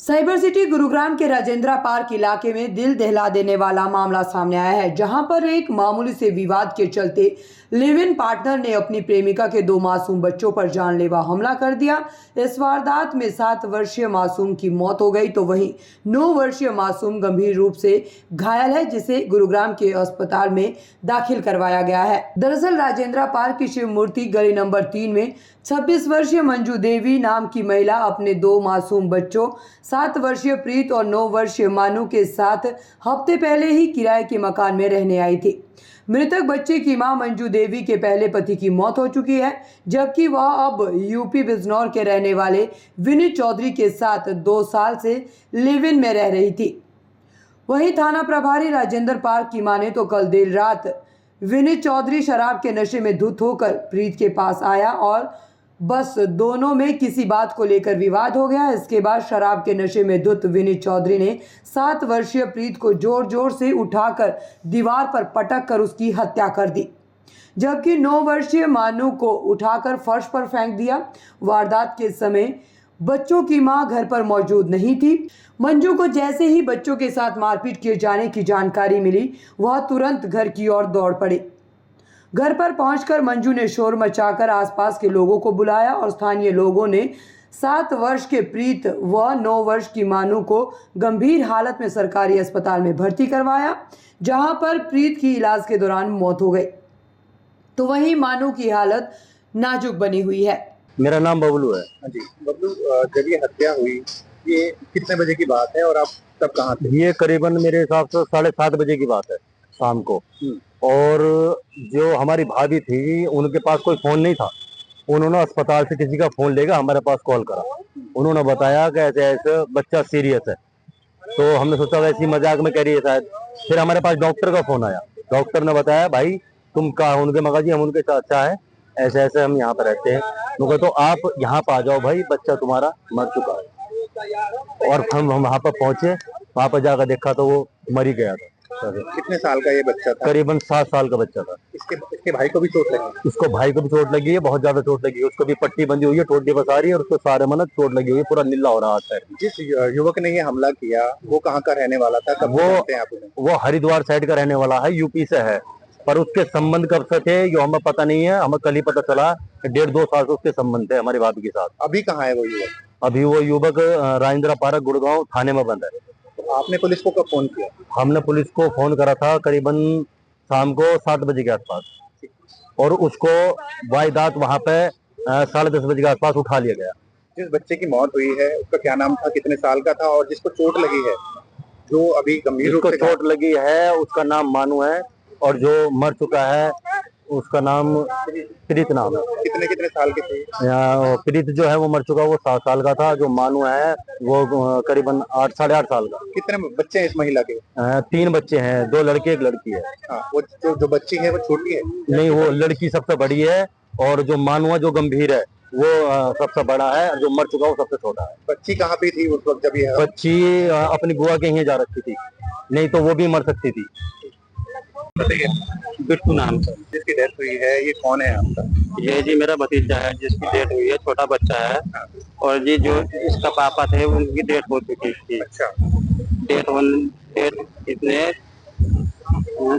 Cyber city Gurugram के Rajendra park इलाके में दिल दहला देने वाला मामला सामने आया है, जहां पर एक मामूली से विवाद के चलते लिव इन पार्टनर ने अपनी प्रेमिका के 2 मासूम बच्चों पर जानलेवा हमला कर दिया। इस वारदात में 7 वर्षीय मासूम की मौत हो गई, तो वहीं 9 वर्षीय मासूम गंभीर रूप से घायल है, जिसे गुरुग्राम के अस्पताल में दाखिल करवाया गया है। दरअसल राजेंद्रा पार्क की शिव मूर्ति गली नंबर 3 में 26 वर्षीय मंजू देवी नाम की महिला अपने 2 मासूम बच्चों 7 वर्षीय प्रीत और 9 वर्षीय मानू के साथ हफ्ते पहले ही किराए के मकान में रहने आई थी। मृतक बच्चे की मां मंजू देवी के पहले पति की मौत हो चुकी है, जबकि वह अब यूपी बिजनौर के रहने वाले विनीत चौधरी के साथ 2 साल से लिव इन में रह रही थी। वहीं थाना प्रभारी राजेंद्र पार्क की माने तो कल देर रात विनीत चौधरी शराब के नशे में धुत होकर प्रीत के पास आया और बस दोनों में किसी बात को लेकर विवाद हो गया। इसके बाद शराब के नशे में धुत विनीत चौधरी ने 7 वर्षीय प्रीत को जोर जोर से उठाकर दीवार पर पटक कर उसकी हत्या कर दी, जबकि 9 वर्षीय मानू को उठाकर फर्श पर फेंक दिया। वारदात के समय बच्चों की मां घर पर मौजूद नहीं थी। मंजू को जैसे ही बच्चों के साथ मारपीट किए जाने की जानकारी मिली, वह तुरंत घर की ओर दौड़ पड़ी। घर पर पहुंचकर मंजू ने शोर मचाकर आसपास के लोगों को बुलाया और स्थानीय लोगों ने 7 वर्ष के प्रीत व 9 वर्ष की मानू को गंभीर हालत में सरकारी अस्पताल में भर्ती करवाया, जहां पर प्रीत की इलाज के दौरान मौत हो गई, तो वहीं मानू की हालत नाजुक बनी हुई है। मेरा नाम बबलू है। हाँ जी बबलू, जब ये हत्या हुई ये कितने बजे की बात है और आप तब कहाँ थे? ये करीबन मेरे हिसाब से 7:30 बजे की बात है शाम को। और जो हमारी भाभी थी उनके पास कोई फोन नहीं था। उन्होंने अस्पताल से किसी का फोन लेकर हमारे पास कॉल करा। उन्होंने बताया कि ऐसे ऐसे बच्चा सीरियस है, तो हमने सोचा वैसी मजाक में कह रही है शायद। फिर हमारे पास डॉक्टर का फोन आया। डॉक्टर ने बताया भाई तुम कहाँ? उनके मगा जी हम उनके चाचा है, ऐसे ऐसे हम यहाँ पर रहते हैं। मुझे तो आप यहाँ पर आ जाओ भाई, बच्चा तुम्हारा मर चुका है। और हम वहाँ पर पहुंचे, वहाँ पर जाकर देखा तो वो मर ही गया था। कितने साल का ये बच्चा था? करीबन 7 साल का बच्चा था। इसके भाई को भी चोट लगी? इसको भाई को भी चोट लगी है, बहुत ज्यादा चोट लगी है। उसको भी पट्टी बंधी हुई है, टोटी बस आ रही है और उसको सारे मन चोट लगी हुई है, पूरा नीला हो रहा है। जिस युवक ने ये हमला किया वो कहाँ का रहने वाला था? कब जानते हैं आप उन्हें? वो हरिद्वार साइड का रहने वाला है, यूपी से है। पर उसके संबंध कब से थे ये हमें पता नहीं है। हमें कल ही पता चला 1.5-2 साल से उसके संबंध थे हमारी भाभी के साथ। अभी कहाँ है वो युवक? अभी वो युवक राजेंद्र पार्क गुड़गांव थाने में बंद है। तो आपने पुलिस को कब फोन किया? हमने पुलिस को फोन करा था करीबन शाम को 7 बजे के आसपास, और उसको वारदात वहाँ पे 10:30 बजे के आसपास उठा लिया गया। जिस बच्चे की मौत हुई है उसका क्या नाम था, कितने साल का था? और जिसको चोट लगी है, जो अभी गंभीर रूप से चोट लगी है, उसका नाम मानू है, और जो मर चुका है उसका नाम प्रीत नाम है। कितने कितने साल के थे? प्रीत जो है वो मर चुका, वो 7 साल का था। जो मानू है वो करीबन 8-8.5 साल का। कितने बच्चे हैं इस महिला के? 3 बच्चे हैं, 2 लड़के 1 लड़की है। हाँ, वो जो बच्ची है वो छोटी है? नहीं, वो लड़की सबसे बड़ी है, और जो मानू है जो गंभीर है वो सबसे बड़ा है, और जो मर चुका वो सबसे छोटा है। बच्ची कहाँ पे थी उस वक्त जब ये? बच्ची अपनी बुआ के यहाँ जा रखी थी, नहीं तो वो भी मर सकती थी। बिट्टू नाम से जिसकी डेथ हुई है, ये कौन है आपका? ये जी मेरा भतीजा है जिसकी डेथ हुई है, छोटा बच्चा है। और जी जो इसका पापा थे उनकी डेथ हो चुकी थी। अच्छा। डेथ इतने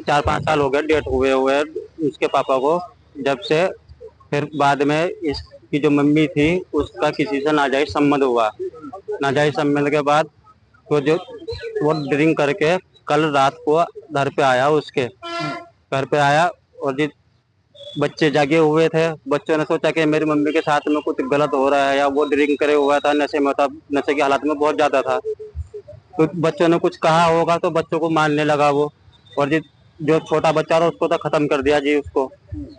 4-5 साल हो गए डेथ हुए हुए उसके पापा को। जब से फिर बाद में इसकी जो मम्मी थी उसका किसी से नाजायज संबंध हुआ। नाजायज संबंध के बाद तो जो वो ड्रिंक करके कल रात को घर पे आया, उसके घर पे आया, और जी बच्चे जागे हुए थे। बच्चों ने सोचा कि मेरी मम्मी के साथ में कुछ गलत हो रहा है, या वो ड्रिंक करे हुआ था, नशे में था, नशे की हालत में बहुत ज्यादा था। तो बच्चों ने कुछ कहा होगा तो बच्चों को मारने लगा वो। और जी जो छोटा बच्चा था उसको तो खत्म कर दिया जी उसको।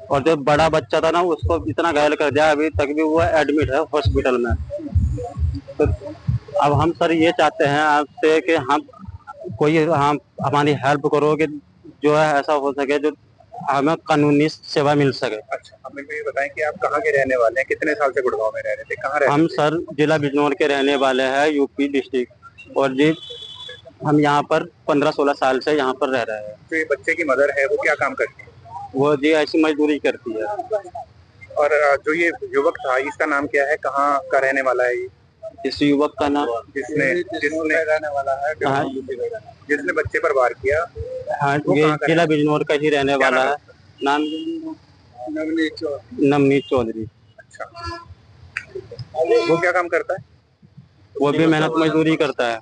और जो बड़ा बच्चा था ना उसको इतना घायल कर दिया, अभी तक भी वो एडमिट है हॉस्पिटल में। तो अब हम सर ये चाहते हैं आपसे कि हम हमारी हेल्प करो कि जो है ऐसा हो सके जो हमें कानूनी सेवा मिल सके। अच्छा, हमें ये बताएं कि आप कहाँ के रहने वाले हैं? कितने साल से गुड़गांव में रह रहे थे? कहाँ रहते हम थे? सर जिला बिजनौर के रहने वाले हैं, यूपी डिस्ट्रिक्ट। और जी हम यहाँ पर 15-16 साल से यहाँ पर रह रहे हैं। जो ये बच्चे की मदर है वो क्या काम करती है? वो जी ऐसी मजदूरी करती है। और जो ये युवक था इसका नाम क्या है, कहाँ का रहने वाला है ये? इस युवक का नाम जिसने जिसने रहने वाला है, हाँ जिसने बच्चे पर वार किया, हाँ, वो ये कहाँ का जिला बिजनौर का ही रहने क्या वाला नाम है। नाम नवनीत चौधरी। अच्छा, वो क्या काम करता है? वो भी मेहनत मजदूरी करता है,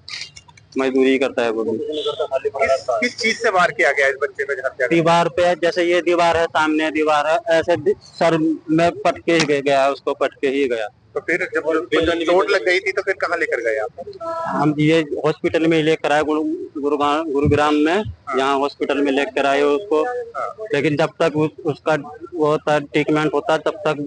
मजदूरी करता है वो भी। किस चीज से वार किया गया इस बच्चे पे हत्या? दीवार पे, जैसे ये दीवार है, सामने दीवार है, ऐसे सर में पटके ही गया, उसको पटके ही गया। तो फिर जब उसको चोट लग गई थी तो फिर कहाँ लेकर गए आप? हम ये हॉस्पिटल में लेकर आए, गुरुग्राम में, यहाँ हॉस्पिटल में लेकर आए उसको। लेकिन जब तक उसका वो ट्रीटमेंट होता तब तक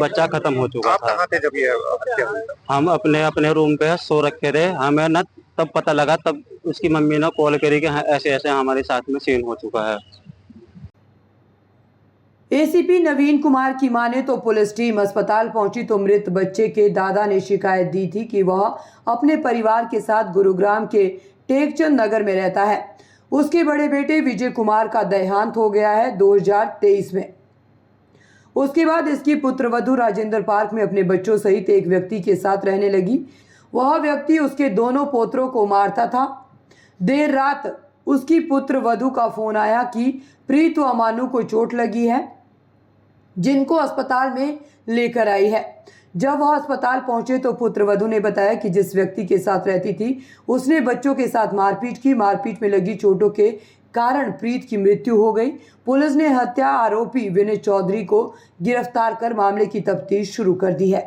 बच्चा खत्म हो चुका आप था। कहाँ थे जब ये हत्या हुई? हम अपने अपने रूम पे सो रखे थे, हमें न तब पता लगा, तब उसकी मम्मी ने कॉल करी कि हाँ, ऐसे ऐसे हमारे साथ में सीन हो चुका है। एसीपी नवीन कुमार की माने तो पुलिस टीम अस्पताल पहुंची तो मृत बच्चे के दादा ने शिकायत दी थी कि वह अपने परिवार के साथ गुरुग्राम के टेकचंद नगर में रहता है। उसके बड़े बेटे विजय कुमार का देहांत हो गया है 2023 में। उसके बाद इसकी पुत्रवधू राजेंद्र पार्क में अपने बच्चों सहित एक व्यक्ति के साथ रहने लगी। वह व्यक्ति उसके दोनों पोत्रों को मारता था। देर रात उसकी पुत्रवधू का फोन आया कि प्रीत व अमानु को चोट लगी है, जिनको अस्पताल में लेकर आई है। जब वह अस्पताल पहुंचे तो पुत्रवधू ने बताया कि जिस व्यक्ति के साथ रहती थी उसने बच्चों के साथ मारपीट की। मारपीट में लगी चोटों के कारण प्रीत की मृत्यु हो गई। पुलिस ने हत्या आरोपी विनय चौधरी को गिरफ्तार कर मामले की तफ्तीश शुरू कर दी है।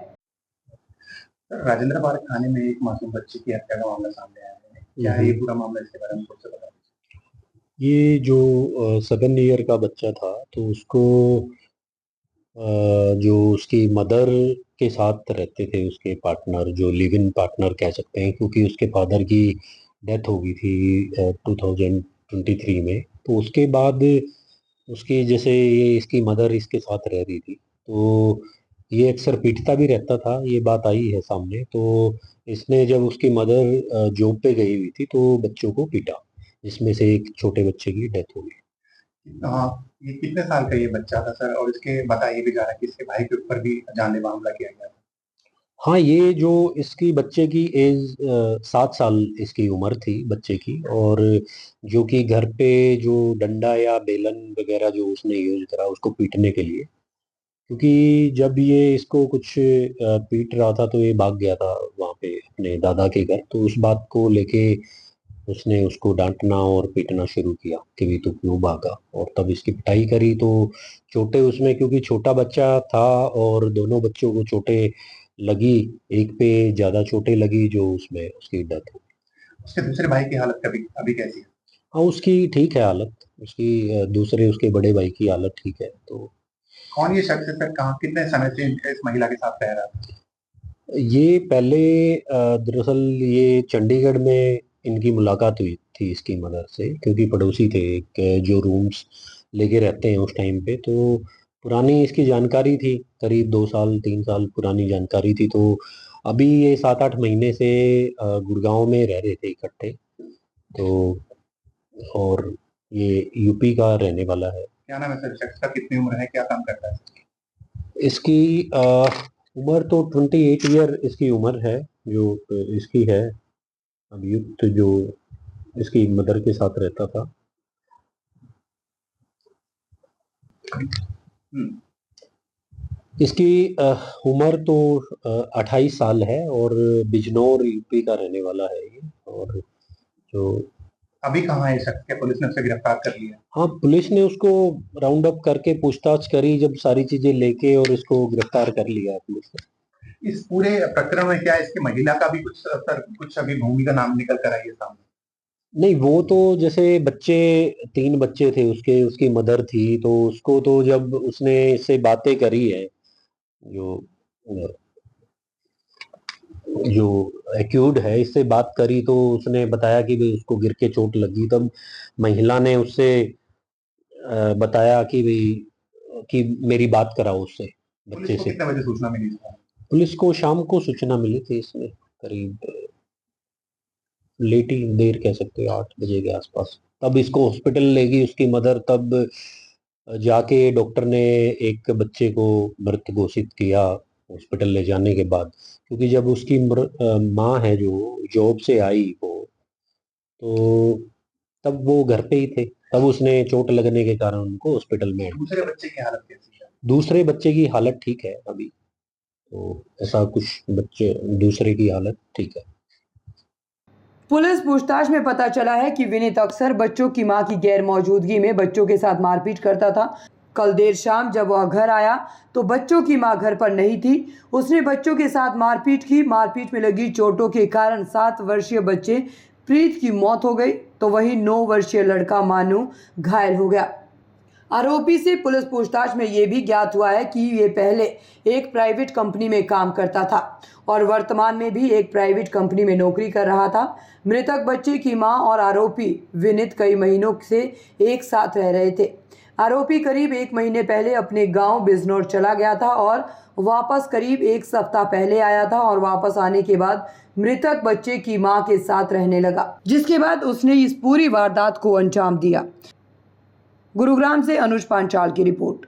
राजेंद्र पार्क थाने में एक मासूम बच्ची की हत्या का मामला सामने आया है, क्या है ये पूरा मामला? इसके बारे में कुछ बता दीजिए। ये जो 7 ईयर का बच्चा था, तो उसको जो उसकी मदर के साथ रहते थे, उसके पार्टनर, जो लिव इन पार्टनर कह सकते हैं, क्योंकि उसके फादर की डेथ हो गई थी 2023 में। तो उसके बाद उसकी, जैसे ये इसकी मदर इसके साथ रह रही थी, तो ये अक्सर पीटता भी रहता था, ये बात आई है सामने। तो इसने, जब उसकी मदर जॉब पे गई हुई थी, तो बच्चों को पीटा, जिसमें से एक छोटे बच्चे की डेथ हो गई। हाँ, ये कितने साल का ये बच्चा था सर? और इसके बताइए भी जा रहा है कि इसके भाई के ऊपर भी जानलेवा हमला किया गया था। हाँ, ये जो इसकी बच्चे की एज 7 साल इसकी उम्र थी बच्चे की, और जो कि घर पे जो डंडा या बेलन वगैरह जो उसने यूज करा उसको पीटने के लिए, क्योंकि जब ये इसको कुछ पीट रहा था तो ये भाग गया था वहाँ पे अपने दादा के घर। तो उस बात को लेके उसने उसको डांटना और पीटना शुरू किया कि भी तू क्यों भागा, और तब इसकी पिटाई करी। तो चोटें उसमें, क्योंकि छोटा बच्चा था और दोनों बच्चों को चोटें लगी, एक पे ज्यादा चोटें लगी, जो उसमें उसकी डेथ हो गई। उसके दूसरे भाई की हालत अभी अभी कैसी है? हाँ, उसकी ठीक है हालत, उसकी दूसरे उसके बड़े भाई की हालत ठीक है। तो कौन ये शख्स है सर? कहाँ, कितने समय से इस महिला के साथ रह रहा था? ये पहले दरअसल ये चंडीगढ़ में इनकी मुलाकात हुई थी इसकी मदर से, क्योंकि पड़ोसी थे एक, जो रूम्स लेके रहते हैं उस टाइम पे। तो पुरानी इसकी जानकारी थी, करीब 2 साल 3 साल पुरानी जानकारी थी। तो अभी ये 7-8 महीने से गुड़गांव में रह रहे थे इकट्ठे। तो और ये यूपी का रहने वाला है। क्या नाम है सर शख्स का? कितनी उम्र है? क्या काम करता है? इसकी उम्र तो 28 ईयर इसकी उम्र है, जो इसकी है अभियुक्त, जो इसकी मदर के साथ रहता था। इसकी उम्र तो 28 साल है, और बिजनौर यूपी का रहने वाला है ये। और जो अभी कहाँ है ये शख्स? क्या पुलिस ने उसे गिरफ्तार कर लिया? हाँ, पुलिस ने उसको राउंड अप करके पूछताछ करी, जब सारी चीजें लेके, और इसको गिरफ्तार कर लिया पुलिस ने। इस पूरे प्रकरण में क्या इसकी महिला का भी कुछ सर, कुछ अभी भूमि का नाम निकल कर आई है सामने? नहीं, वो तो जैसे बच्चे, 3 बच्चे थे उसके, उसकी मदर थी, तो उसको तो जब उसने इससे बातें करी है, जो जो एक्यूड है, इससे बात करी, तो उसने बताया कि भाई उसको गिर के चोट लगी। तब महिला ने उससे बताया कि भाई कि मेरी बात कराओ उससे, पुलिस बच्चे को से। कितने बजे सूचना मिली थी? पुलिस को शाम को सूचना मिली थी, इसमें करीब लेट ही, देर कह सकते हो, 8 बजे के आसपास। तब इसको हॉस्पिटल ले गई उसकी मदर, तब जाके डॉक्टर ने एक बच्चे को मृत घोषित किया हॉस्पिटल ले जाने के बाद, क्योंकि जब उसकी माँ है जो जॉब से आई वो, तो तब वो घर पे ही थे, तब उसने चोट लगने के कारण उनको हॉस्पिटल में दूसरे बच्चे की हालत कैसी है? दूसरे बच्चे की हालत ठीक है अभी, तो ऐसा कुछ बच्चे दूसरे की हालत ठीक है। पुलिस पूछताछ में पता चला है कि विनीत अक्सर बच्चों की मां की गैर मौजूदगी में बच्चों के साथ मारपीट करता था। कल देर शाम जब वह घर आया तो बच्चों की मां घर पर नहीं थी। उसने बच्चों के साथ मारपीट की। मारपीट में लगी चोटों के कारण 7 वर्षीय बच्चे प्रीत की मौत हो गई, तो वहीं 9 वर्षीय लड़का मानू घायल हो गया। आरोपी से पुलिस पूछताछ में ये भी ज्ञात हुआ है कि ये पहले एक प्राइवेट कंपनी में काम करता था और वर्तमान में भी एक प्राइवेट कंपनी में नौकरी कर रहा था। मृतक बच्चे की मां और आरोपी विनीत कई महीनों से एक साथ रह रहे थे। आरोपी करीब 1 महीने पहले अपने गांव बिजनौर चला गया था और वापस करीब 1 सप्ताह पहले आया था और वापस आने के बाद मृतक बच्चे की मां के साथ रहने लगा, जिसके बाद उसने इस पूरी वारदात को अंजाम दिया। गुरुग्राम से अनुज पांचाल की रिपोर्ट।